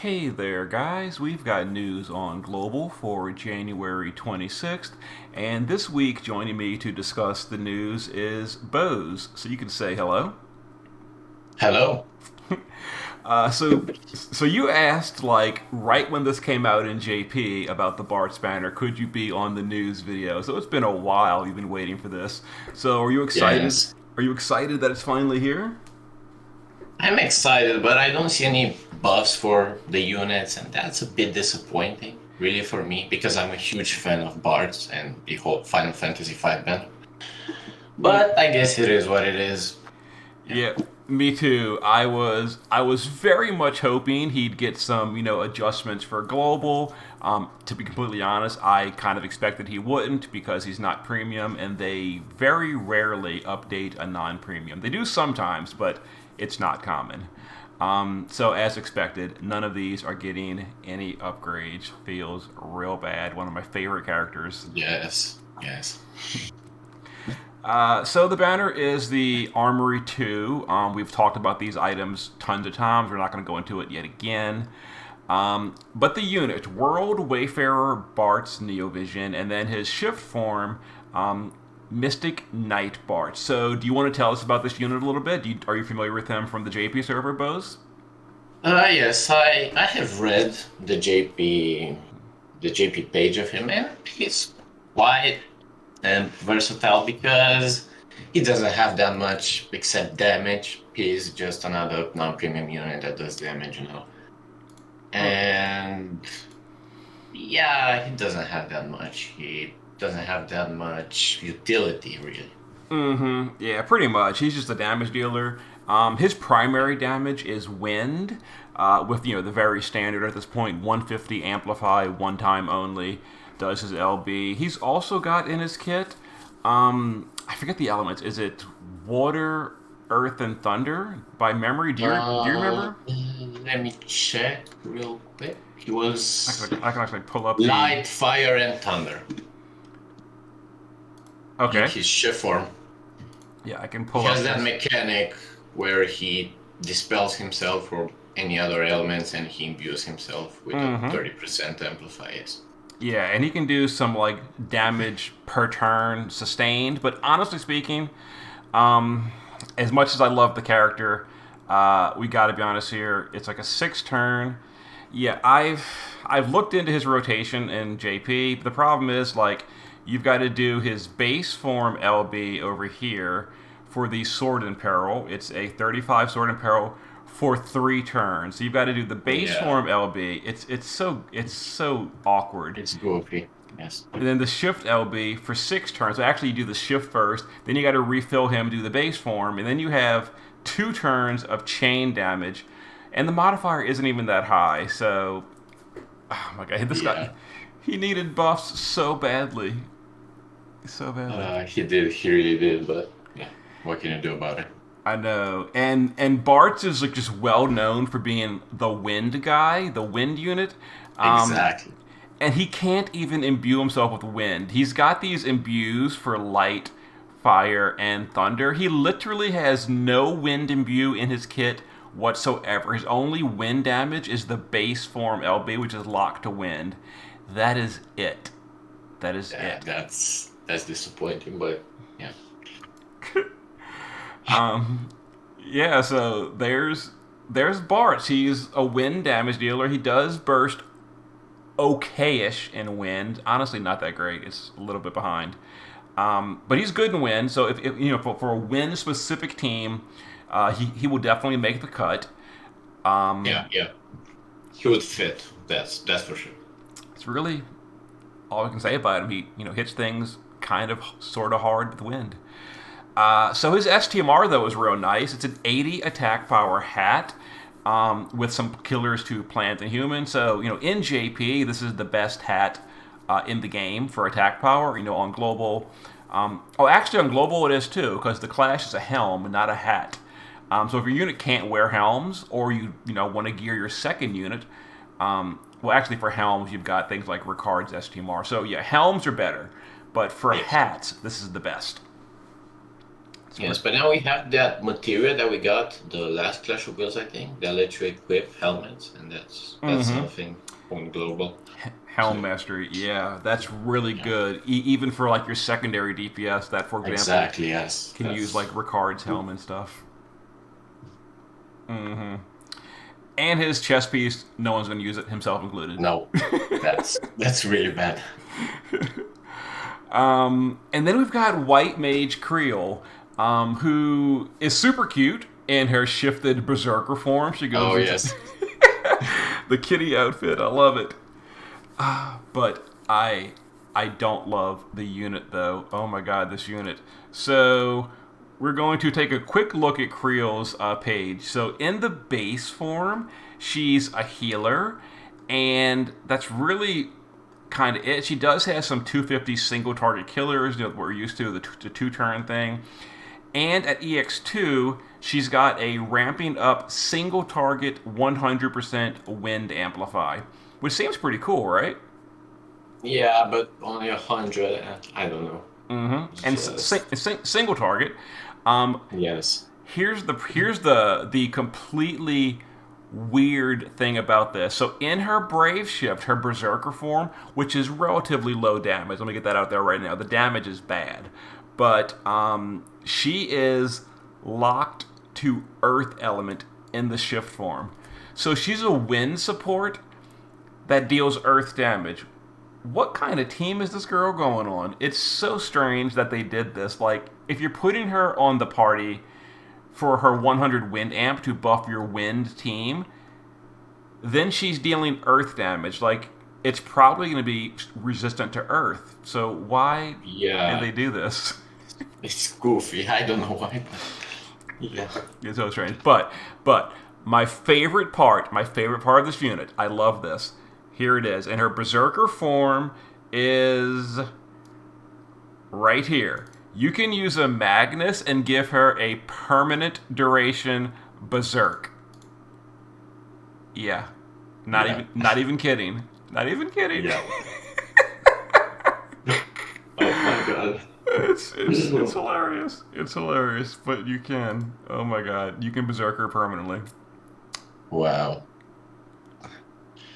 Hey there, guys. We've got news on Global for January 26th, and this week joining me to discuss the news is Boas. So you can say hello. Hello. So you asked, like, right when this came out in JP about the BARTZ banner, could you be on the news video? So it's been a while you've been waiting for this. So are you excited? Yes, Are you excited that it's finally here? I'm excited, but I don't see any buffs for the units, and that's a bit disappointing, really, for me, because I'm a huge fan of bards and the whole Final Fantasy V banner. Yeah. But I guess it is what it is. Yeah. Yeah, me too. I was very much hoping he'd get some, adjustments for global. To be completely honest, I kind of expected he wouldn't because he's not premium, and they very rarely update a non-premium. They do sometimes, but it's not common. So as expected, none of these are getting any upgrades. Feels real bad. One of my favorite characters. Yes. Yes. So the banner is the Armory 2. We've talked about these items tons of times. We're not going to go into it yet again. But the unit, World Wayfarer Bart's Neovision, and then his shift form, Mystic Knight Bart. So do you want to tell us about this unit a little bit? Are you familiar with him from the JP server, Bose? Yes, I have read the JP page of him, and he's quite versatile because he doesn't have that much except damage. He's just another non-premium unit that does damage. Oh, And yeah, he doesn't have that much. He doesn't have that much utility, really. mm-hmm. Yeah, pretty much. He's just a damage dealer. His primary damage is wind, with the very standard at this point 150 amplify one time only. Does his LB. He's also got in his kit. I forget the elements. Is it water, earth, and thunder by memory? Do you remember? Let me check real quick. He I was can, I can actually pull up the. light, fire, and thunder in Okay. his shift form. Yeah, I can He pull has up that his. mechanic where he dispels himself or any other elements and he imbues himself with a Mm-hmm. 30% amplify. Yes. Yeah, and he can do some like damage per turn sustained. But honestly speaking, as much as I love the character, we got to be honest here. It's like a 6 turn. Yeah, I've looked into his rotation in JP. The problem is like you've got to do his base form LB over here for the Sword in Peril. It's a 35 Sword in Peril for 3 turns. So you've got to do the base Yeah, form LB. It's so awkward. it's goofy. Yes. And then the shift LB for 6 turns. So actually, you do the shift first, then you got to refill him, do the base form, and then you have 2 turns of chain damage. And the modifier isn't even that high. So, oh my god, this guy, Yeah. he needed buffs so badly. So badly. He really did, but yeah, what can you do about it? I know. And Bartz is like just well known for being the wind guy, the wind unit. Um, Exactly. and he can't even imbue himself with wind. He's got these imbues for light, fire, and thunder. He literally has no wind imbue in his kit whatsoever. His only wind damage is the base form LB, which is locked to wind. That is it. That is Yeah, it. that's disappointing, but yeah. Yeah, so there's Bart. He's a wind damage dealer. He does burst okayish in wind. Honestly, not that great. It's a little bit behind. But he's good in wind. So if for a wind specific team, he will definitely make the cut. Yeah, yeah. He would fit. That's for sure. It's really all I can say about him. He hits things kind of sort of hard with wind. So his STMR though is real nice. It's an 80 attack power hat. With some killers to plant and human. So, in JP, this is the best hat in the game for attack power, on global. Actually, on global it is too, because the Clash is a helm, not a hat. So if your unit can't wear helms, or you want to gear your second unit, well, actually for helms, you've got things like Ricard's STMR. So yeah, helms are better, but for Yes. hats, this is the best. Yes, but now we have that material that we got the last Clash of Wills, I think. They let you equip helmets, and that's something on global. Helm So Mastery, yeah, that's really yeah, good. Even for like your secondary DPS, that for example exactly. Yes, can use like that's Ricard's helm and stuff. And his chest piece, no one's going to use it, himself included. no, that's really bad. And then we've got White Mage Creole, who is super cute in her shifted berserker form. She goes Oh into yes, the kitty outfit. I love it. But I don't love the unit though. Oh my god, this unit. So we're going to take a quick look at Creel's page. So in the base form, she's a healer, and that's really kind of it. She does have some 250 single target killers, you know, what we're used to, the two turn thing. And at EX2, she's got a ramping up single target 100% wind amplify, which seems pretty cool, right? yeah, but only 100. I don't know. And Just single target. Um, yes, here's the completely weird thing about this. So in her Brave Shift, her Berserker form, which is relatively low damage, let me get that out there right now. The damage is bad, but she is locked to Earth element in the Shift form. So she's a wind support that deals Earth damage. What kind of team is this girl going on? It's so strange that they did this. Like, if you're putting her on the party for her 100 wind amp to buff your wind team, then she's dealing earth damage. Like, it's probably going to be resistant to earth. So why did yeah, they do this? it's goofy. I don't know why. But yeah, It's so strange. But my favorite part of this unit, I love this. Here it is. And her berserker form is right here. You can use a Magnus and give her a permanent duration berserk. Yeah. Not yeah, even not even kidding. Not even kidding. yeah. Oh my god. It's hilarious. It's hilarious, but you can. Oh my god, you can berserker permanently. Wow.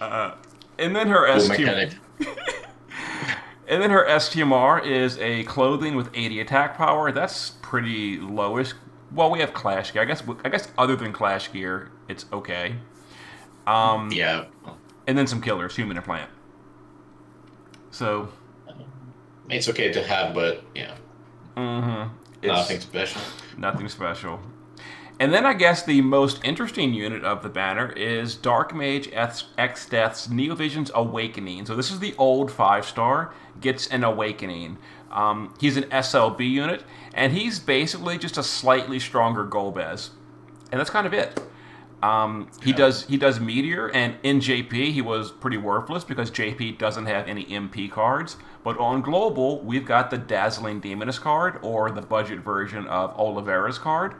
And then her Cool ST mechanic. and then her STMR is a clothing with 80 attack power. That's pretty lowish. Well, we have Clash gear. I guess other than Clash gear, it's okay. Yeah. And then some killers, human and plant. So It's okay to have, but yeah, nothing it's special. nothing special. And then I guess the most interesting unit of the banner is Dark Mage X Death's Neovision's Awakening. So this is the old 5-star, gets an Awakening. He's an SLB unit, and he's basically just a slightly stronger Golbez. And that's kind of it. He does Meteor, and in JP he was pretty worthless because JP doesn't have any MP cards. But on Global, we've got the Dazzling Demoness card, or the budget version of Oliveira's card.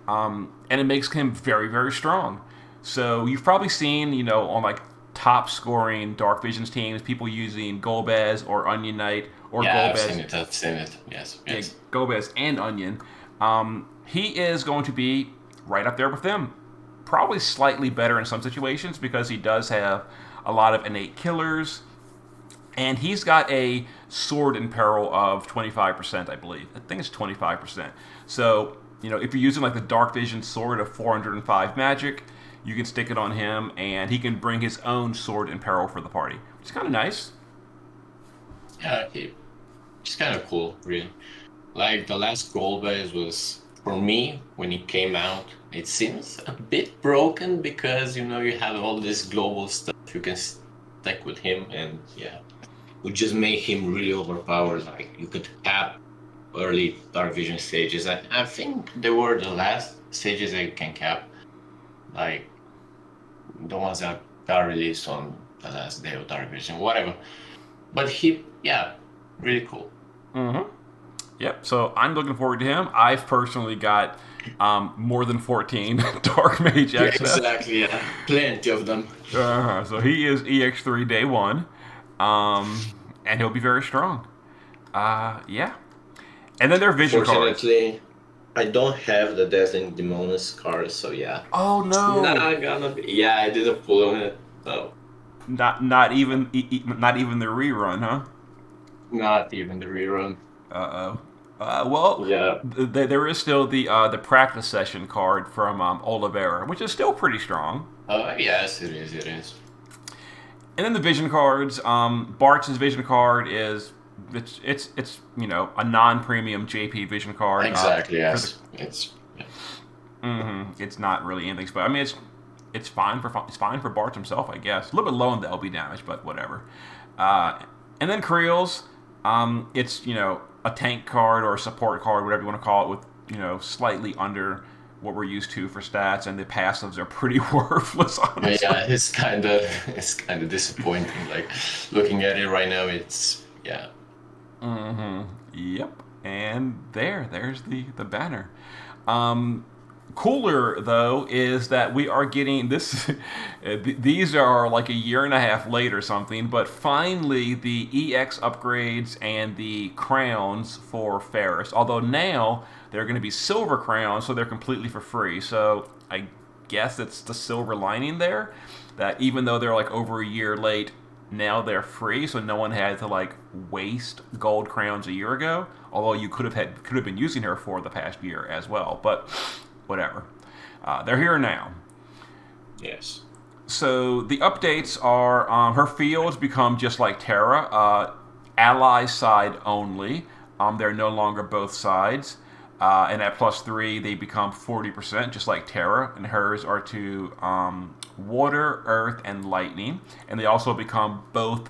And it makes him very, very strong. So you've probably seen, on like top scoring Dark Visions teams, people using Golbez or Onion Knight or Yeah, Golbez. I've seen it. Yes, Yeah, yes. Golbez and Onion. He is going to be right up there with them. Probably slightly better in some situations because he does have a lot of innate killers. And he's got a sword in peril of 25%, I believe. I think it's 25%. So, if you're using like the Dark Vision sword of 405 magic, you can stick it on him, and he can bring his own sword in peril for the party. Which is kind of nice. Yeah, it's kind of cool, really. Like the last goal base was for me when it came out. It seems a bit broken because you have all this global stuff you can stack with him, and yeah, would just make him really overpowered. Like you could cap early Dark Vision stages. I think they were the last stages that you can cap, like the ones that got released on the last day of Dark Vision, whatever. But yeah, really cool. Yep, so I'm looking forward to him. I've personally got more than 14 Dark Mage Yeah, access. exactly. Yeah, plenty of them. So he is EX3 day one, and he'll be very strong. Yeah. And then there are vision cards. Fortunately, I don't have the Dazzling Demoness card, so yeah. Oh It's no! not gonna be. Yeah, I didn't pull on it. So Not even not even the rerun, huh? not even the rerun. Uh oh. Well, Yeah. there is still the practice session card from Oliveira, which is still pretty strong. Yes, it is. It is. And then the vision cards. BARTZ's vision card is it's a non-premium JP vision card. Exactly. For the Yes. It's. Yeah. It's not really anything special. I mean, it's fine for BARTZ himself, I guess. A little bit low in the LB damage, but whatever. And then Creel's, it's a tank card or a support card, whatever you want to call it, with slightly under what we're used to for stats, and the passives are pretty worthless, honestly. Yeah, it's kind of disappointing. Like looking at it right now, it's yeah. Yep. And there's the banner. Um, Cooler though is that we are getting this. These are like a year and a half late or something, but finally the EX upgrades and the crowns for Ferris. Although now they're going to be silver crowns, so they're completely for free. So I guess it's the silver lining there, that even though they're like over a year late, now they're free, so no one had to like waste gold crowns a year ago. Although you could have been using her for the past year as well, but whatever. They're here now. Yes. So the updates are her fields become just like Terra, ally side only. They're no longer both sides. And at +3, they become 40%, just like Terra. And hers are to water, earth, and lightning. And they also become both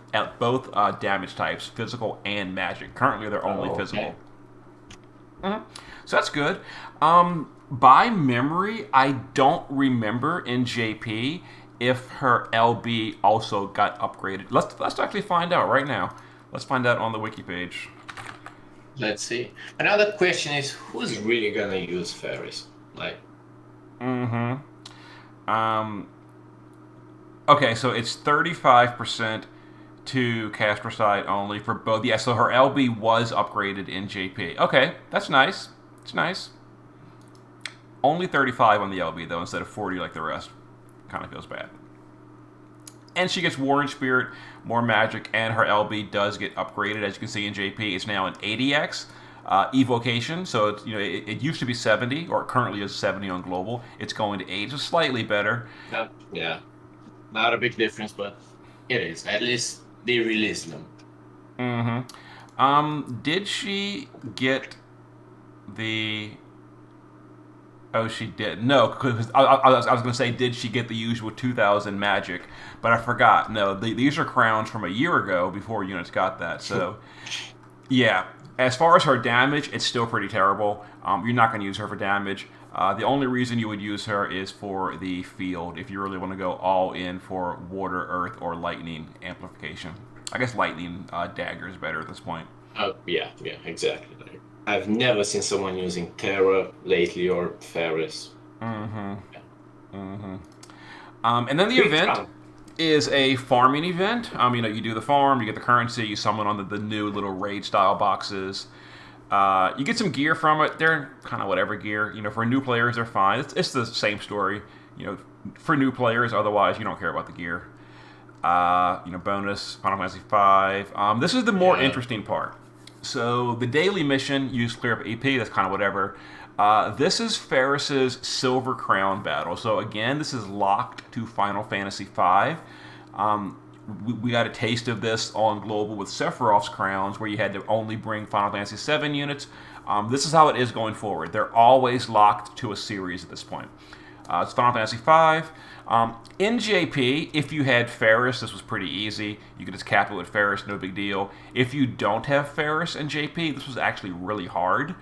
damage types, physical and magic. Currently, they're only physical. So that's good. By memory, I don't remember in JP if her LB also got upgraded. Let's actually find out right now. Let's find out on the wiki page. Let's see. Another question is, who's really gonna use Ferris? Like, Okay, so it's 35% to caster side only for both. Yeah, so her LB was upgraded in JP. Okay, that's nice. It's nice. Only 35 on the LB though, instead of 40 like the rest. Kind of feels bad. And she gets Warren Spirit, more magic, and her LB does get upgraded. As you can see in JP, it's now an 80x evocation. So it's, it used to be 70, or it currently is 70 on global. It's going to 80, so slightly better. yeah, not a big difference, but it is. At least they released them. Did she get the? Oh, she did. No, because I was going to say, did she get the usual 2,000 magic? But I forgot. No, these are crowns from a year ago before units got that. So, yeah. As far as her damage, it's still pretty terrible. You're not going to use her for damage. The only reason you would use her is for the field, if you really want to go all in for water, earth, or lightning amplification. I guess lightning dagger is better at this point. Yeah, exactly. I've never seen someone using Terra lately or Ferris. And then the event is a farming event. You do the farm, you get the currency, you summon on the new little raid style boxes. You get some gear from it. They're kind of whatever gear. For new players, they're fine. It's the same story. For new players, otherwise you don't care about the gear. Bonus Final Fantasy V. This is the more interesting part. So the daily mission, use clear up AP. That's kind of whatever. This is Ferris's Silver Crown battle. So again, this is locked to Final Fantasy V. We got a taste of this on Global with Sephiroth's crowns, where you had to only bring Final Fantasy VII units. This is how it is going forward. They're always locked to a series at this point. It's Final Fantasy V. In JP, if you had Ferris, this was pretty easy. You could just cap it with Ferris, no big deal. If you don't have Ferris in JP, this was actually really hard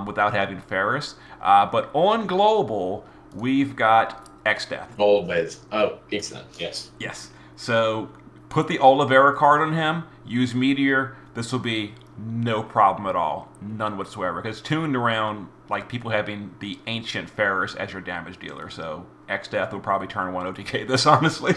without having Ferris. But on Global, we've got X-Death. Always. Oh, excellent. Yes. Yes. So put the Oliveira card on him, use Meteor. This will be no problem at all. None whatsoever. Because it's tuned around like people having the ancient Ferris as your damage dealer. So X-Death will probably turn 1 OTK this, honestly.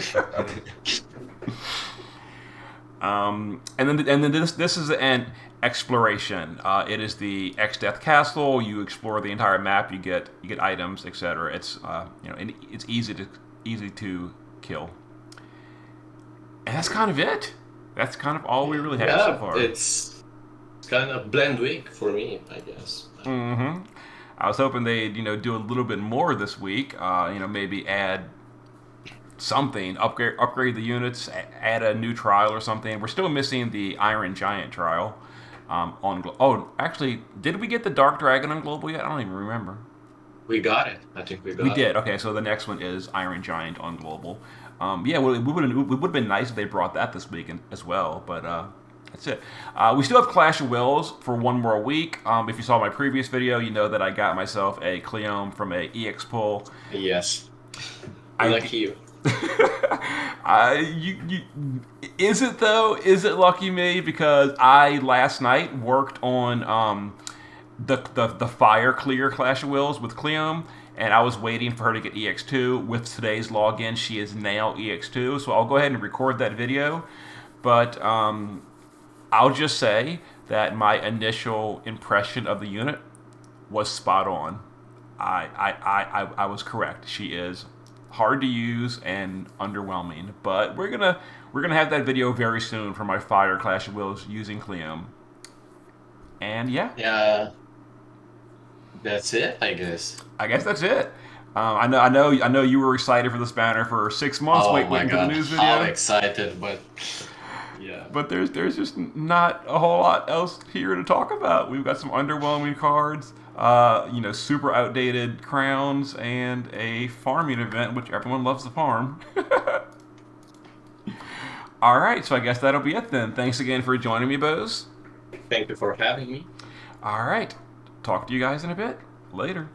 And then this is an exploration. It is the X Death Castle. You explore the entire map. You get items, etc. It's and it's easy to kill. And that's kind of it. That's kind of all we really have so far. It's kind of bland week for me, I guess. Mm-hmm. I was hoping they'd do a little bit more this week. Maybe add something, upgrade the units, add a new trial or something. We're still missing the Iron Giant trial. Actually, did we get the Dark Dragon on Global yet? I don't even remember. We got it. I think we got it. We did. Okay, so the next one is Iron Giant on Global. It would have been nice if they brought that this week as well, but that's it. We still have Clash of Wills for one more week. If you saw my previous video, you know that I got myself a Cleome from a EX pull. Yes. Lucky you. Is it though? Is it lucky me? Because I last night worked on the Fire Clear Clash of Wills with Cleome, and I was waiting for her to get EX2. With today's login, she is now EX2, so I'll go ahead and record that video. But I'll just say that my initial impression of the unit was spot on. I was correct. She is hard to use and underwhelming, but we're gonna have that video very soon for my Fire Clash of Wills using Cleome. And yeah, that's it, I guess. I guess that's it. I know you were excited for this banner for 6 months. Waiting for the news video. How excited, but yeah. But there's just not a whole lot else here to talk about. We've got some underwhelming cards, super outdated crowns, and a farming event, which everyone loves to farm. All right, so I guess that'll be it then. Thanks again for joining me, Boas. Thank you for having me. All right, talk to you guys in a bit. Later.